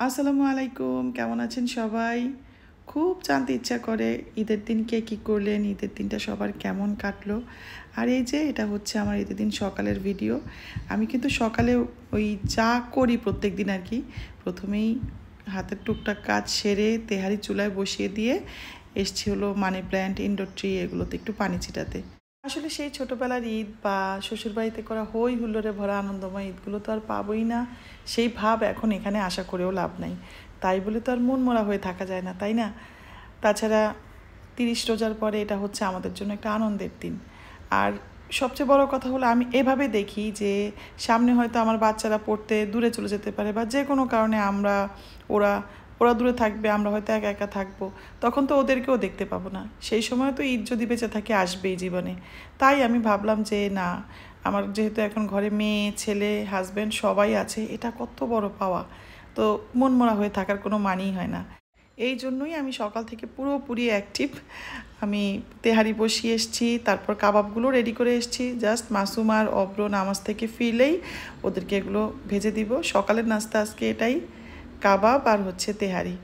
আসসালামু আলাইকুম, কেমন আছেন সবাই? খুব জানতে ইচ্ছা করে ঈদের দিন কে কী করলেন, ঈদের দিনটা সবার কেমন কাটলো। আর এই যে এটা হচ্ছে আমার ঈদের দিন সকালের ভিডিও। আমি কিন্তু সকালে ওই যা করি প্রত্যেক দিন আর কি, প্রথমেই হাতের টুকটাক কাজ সেরে তেহারি চুলায় বসিয়ে দিয়ে এসছি হলো মানি প্ল্যান্ট, ইনডোর ট্রি এগুলোতে একটু পানি ছিটাতে। আসলে সেই ছোটোবেলার ঈদ বা শ্বশুরবাড়িতে করা হই হুল্লোড়ে ভরা আনন্দময় ঈদগুলো তো আর পাবোই না। সেই ভাব এখন এখানে আশা করেও লাভ নাই। তাই বলে তো আর মন মরা হয়ে থাকা যায় না, তাই না? তাছাড়া 30 রোজার পরে এটা হচ্ছে আমাদের জন্য একটা আনন্দের দিন। আর সবচেয়ে বড় কথা হলো আমি এভাবে দেখি যে সামনে হয়তো আমার বাচ্চারা পড়তে দূরে চলে যেতে পারে বা যে কোনো কারণে ওরা ওরা দূরে থাকবে, আমরা হয়তো একা একা থাকবো, তখন তো ওদেরকেও দেখতে পাবো না। সেই সময় তো ঈদ যদি বেঁচে থাকে আসবেই জীবনে। তাই আমি ভাবলাম যে না, আমার যেহেতু এখন ঘরে মেয়ে ছেলে হাজব্যান্ড সবাই আছে, এটা কত বড় পাওয়া, তো মনমরা হয়ে থাকার কোনো মানেই হয় না। এই জন্যই আমি সকাল থেকে পুরোপুরি অ্যাক্টিভ। আমি তেহারি বসিয়ে এসেছি, তারপর কাবাবগুলো রেডি করে এসেছি। জাস্ট মাসুম আর অব্র নামাজ থেকে ফিরলেই ওদেরকে এগুলো ভেজে দিব। সকালের নাস্তা আজকে এটাই, কাবাব আর হচ্ছে তেহারি।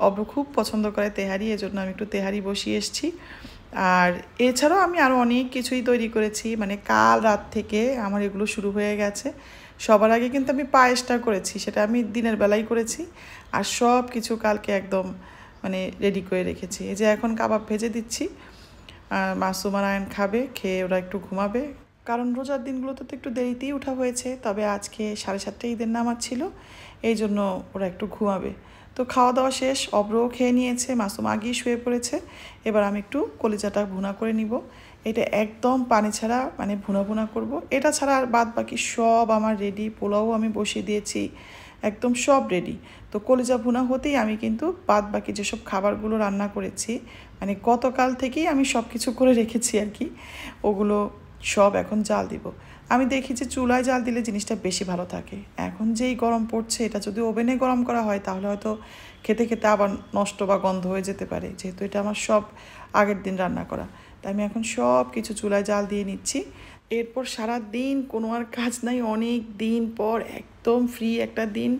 অব্র খুব পছন্দ করে তেহারি, এজন্য আমি একটু তেহারি বসিয়ে এসেছি। আর এছাড়াও আমি আরও অনেক কিছুই তৈরি করেছি, মানে কাল রাত থেকে আমার এগুলো শুরু হয়ে গেছে। সবার আগে কিন্তু আমি পায়েসটা করেছি, সেটা আমি দিনের বেলায় করেছি। আর সব কিছু কালকে একদম মানে রেডি করে রেখেছি। এই যে এখন কাবাব ভেজে দিচ্ছি। মাসুম আর আয়ন খাবে, খেয়ে ওরা একটু ঘুমাবে। কারণ রোজার দিনগুলোতে তো একটু দেরিতেই ওঠা হয়েছে, তবে আজকে 7:30 ঈদের নামাজ ছিল, এই জন্য ওরা একটু ঘুমাবে। তো খাওয়া দাওয়া শেষ, অব্রও খেয়ে নিয়েছে, মাসুম আগেই শুয়ে পড়েছে। এবার আমি একটু কলিজাটা ভুনা করে নিব। এটা একদম পানি ছাড়া মানে ভুনা ভুনা করব। এটা ছাড়া আর বাদ বাকি সব আমার রেডি। পোলাও আমি বসিয়ে দিয়েছি, একদম সব রেডি। তো কলিজা ভুনা হতেই আমি কিন্তু বাদ বাকি যেসব খাবারগুলো রান্না করেছি, মানে গতকাল থেকেই আমি সব কিছু করে রেখেছি আর কি, ওগুলো সব এখন জাল দিব। আমি দেখি যে চুলায় জাল দিলে জিনিসটা বেশি ভালো থাকে। এখন যেই গরম পড়ছে, এটা যদি ওভেনে গরম করা হয় তাহলে হয়তো খেতে খেতে আবার নষ্ট বা গন্ধ হয়ে যেতে পারে, যেহেতু এটা আমার সব আগের দিন রান্না করা। তাই আমি এখন সব কিছু চুলায় জাল দিয়ে নিচ্ছি। এরপর সারা দিন কোনো আর কাজ নাই, অনেক দিন পর একদম ফ্রি একটা দিন।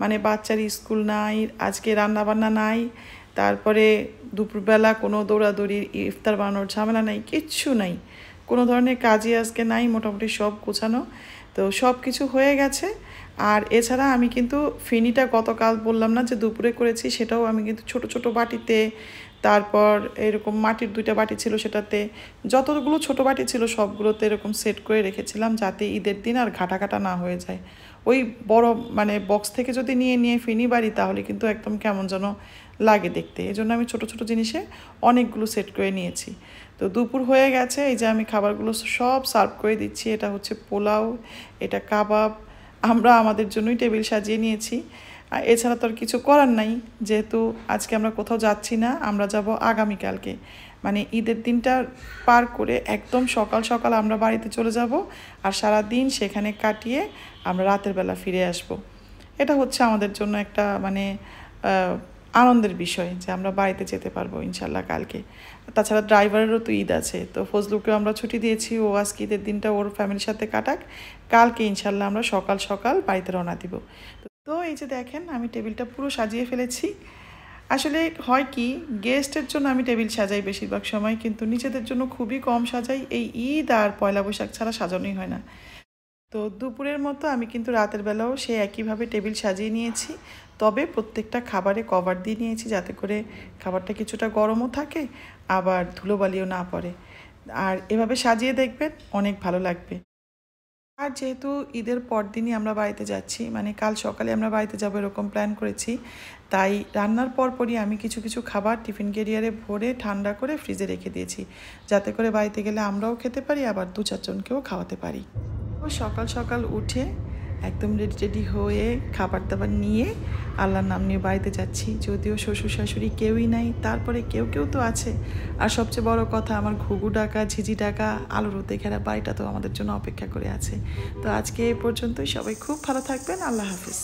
মানে বাচ্চার স্কুল নাই, আজকে রান্না বান্না নাই, তারপরে দুপুরবেলা কোনো দৌড়াদৌড়ির ইফতার বানানোর ঝামেলা নাই, কিচ্ছু নাই, কোনো ধরনের কাজই আজকে নাই, মোটামুটি সব গোছানো। তো সব কিছু হয়ে গেছে। আর এছাড়া আমি কিন্তু ফিনিটা গতকাল বললাম না যে দুপুরে করেছি, সেটাও আমি কিন্তু ছোট ছোট বাটিতে, তারপর এরকম মাটির 2টা বাটি ছিল, সেটাতে যতগুলো ছোট বাটি ছিল সবগুলোতে এরকম সেট করে রেখেছিলাম, যাতে ঈদের দিন আর ঘাটা না হয়ে যায়। ওই বড় মানে বক্স থেকে যদি নিয়ে নিয়ে ফিনি বাড়ি, তাহলে কিন্তু একদম কেমন যেন লাগে দেখতে। এই জন্য আমি ছোট ছোট জিনিসে অনেকগুলো সেট করে নিয়েছি। তো দুপুর হয়ে গেছে, এই যে আমি খাবারগুলো সব সার্ভ করে দিচ্ছি। এটা হচ্ছে পোলাও, এটা কাবাব, আমরা আমাদের জন্যই টেবিল সাজিয়ে নিয়েছি। আর এছাড়া তো আর কিছু করার নাই, যেহেতু আজকে আমরা কোথাও যাচ্ছি না, আমরা যাব আগামীকালকে। মানে ঈদের দিনটা পার করে একদম সকাল সকাল আমরা বাড়িতে চলে যাব, আর সারা দিন সেখানে কাটিয়ে আমরা রাতের বেলা ফিরে আসব। এটা হচ্ছে আমাদের জন্য একটা মানে আনন্দের বিষয় যে আমরা বাড়িতে যেতে পারবো ইনশাল্লাহ কালকে। তাছাড়া ড্রাইভারেরও তো ঈদ আছে, তো ফজলুকেও আমরা ছুটি দিয়েছি, ও আজকে ঈদের দিনটা ওর ফ্যামিলির সাথে কাটাক, কালকে ইনশাল্লাহ আমরা সকাল সকাল বাড়িতে রওনা দিব। তো এই যে দেখেন আমি টেবিলটা পুরো সাজিয়ে ফেলেছি। আসলে হয় কি, গেস্টের জন্য আমি টেবিল সাজাই বেশিরভাগ সময়, কিন্তু নিজেদের জন্য খুবই কম সাজাই। এই ঈদ আর পয়লা বৈশাখ ছাড়া সাজানোই হয় না। তো দুপুরের মতো আমি কিন্তু রাতের বেলাও সে একইভাবে টেবিল সাজিয়ে নিয়েছি, তবে প্রত্যেকটা খাবারে কভার দিয়ে নিয়েছি, যাতে করে খাবারটা কিছুটা গরমও থাকে, আবার ধুলোবালিও না পড়ে। আর এভাবে সাজিয়ে দেখবেন, অনেক ভালো লাগবে। আর যেহেতু ঈদের পরদিনই আমরা বাড়িতে যাচ্ছি, মানে কাল সকালে আমরা বাড়িতে যাবো এরকম প্ল্যান করেছি, তাই রান্নার পরপরই আমি কিছু কিছু খাবার টিফিন ক্যারিয়ারে ভরে ঠান্ডা করে ফ্রিজে রেখে দিয়েছি, যাতে করে বাড়িতে গেলে আমরাও খেতে পারি, আবার 2-4 জনকেও খাওয়াতে পারি। ও সকাল সকাল উঠে একদম রেডি রেডি হয়ে খাবার দাবার নিয়ে আল্লাহর নাম নিয়ে বাড়িতে যাচ্ছি। যদিও শ্বশুর শাশুড়ি কেউই নাই, তারপরে কেউ কেউ তো আছে। আর সবচেয়ে বড় কথা, আমার ঘুঘু ডাকা ঝিঝি ডাকা আলোর রোদে ঘেরা বাড়িটা তো আমাদের জন্য অপেক্ষা করে আছে। তো আজকে এই পর্যন্তই, সবাই খুব ভালো থাকবেন, আল্লাহ হাফিজ।